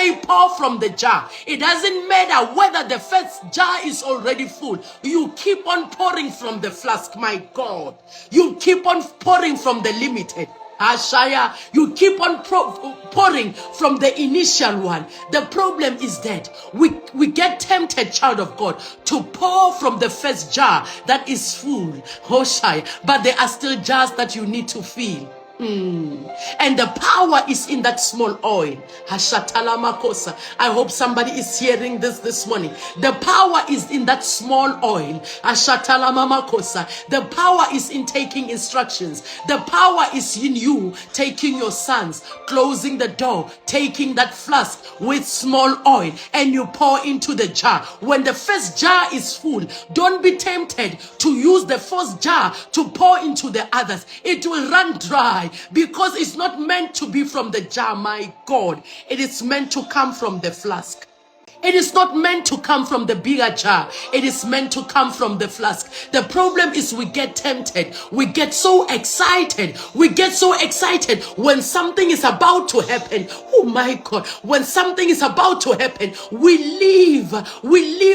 say pour from the jar. It doesn't matter whether the first jar is already full. You keep on pouring from the flask, my God. You keep on pouring from the limited. Ashaya, you keep on pouring from the initial one. The problem is that we get tempted, child of God, to pour from the first jar that is full, Hoshai, but there are still jars that you need to fill. And the power is in that small oil. Hashatalamakosa. I hope somebody is hearing this morning. The power is in that small oil. Hashatalamakosa. The power is in taking instructions. The power is in you taking your sons, closing the door, taking that flask with small oil, and you pour into the jar. When the first jar is full, don't be tempted to use the first jar to pour into the others. It will run dry. Because it's not meant to be from the jar, my God. It is meant to come from the flask. It is not meant to come from the bigger jar. It is meant to come from the flask. The problem is we get tempted. We get so excited. We get so excited when something is about to happen. Oh my God. When something is about to happen, we leave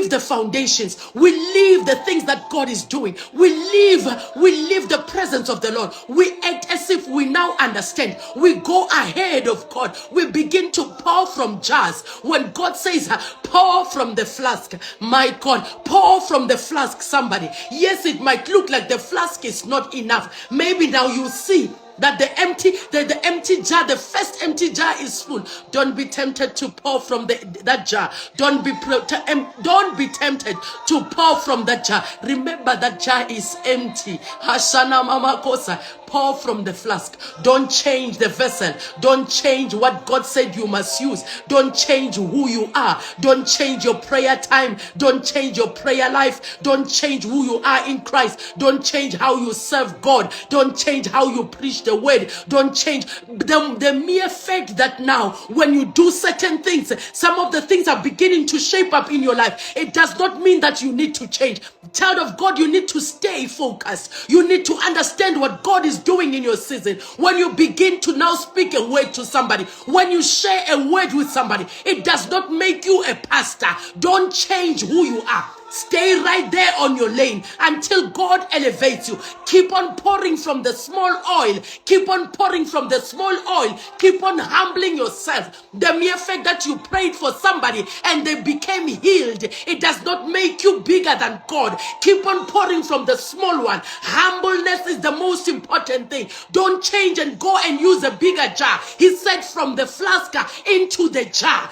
the foundations. We leave the things that God is doing. We leave the presence of the Lord. We act as if we now understand. We go ahead of God. We begin to pour from jars. When God says, pour from the flask, my God, pour from the flask, somebody. Yes, it might look like the flask is not enough. Maybe now you see that the empty jar, the first empty jar is full. Don't be tempted to pour from that jar. Don't be tempted to pour from that jar. Remember that jar is empty. Hashana mama kosa. Pour from the flask. Don't change the vessel. Don't change what God said you must use. Don't change who you are. Don't change your prayer time. Don't change your prayer life. Don't change who you are in Christ. Don't change how you serve God. Don't change how you preach the word. Don't change the mere fact that now when you do certain things, some of the things are beginning to shape up in your life. It does not mean that you need to change. Child of God, you need to stay focused. You need to understand what God is doing in your season. When you begin to now speak a word to somebody, when you share a word with somebody, it does not make you a pastor. Don't change who you are. Stay right there on your lane until God elevates you. Keep on pouring from the small oil. Keep on pouring from the small oil. Keep on humbling yourself. The mere fact that you prayed for somebody and they became healed, it does not make you bigger than God. Keep on pouring from the small one. Humbleness is the most important thing. Don't change and go and use a bigger jar. He said from the flask into the jar.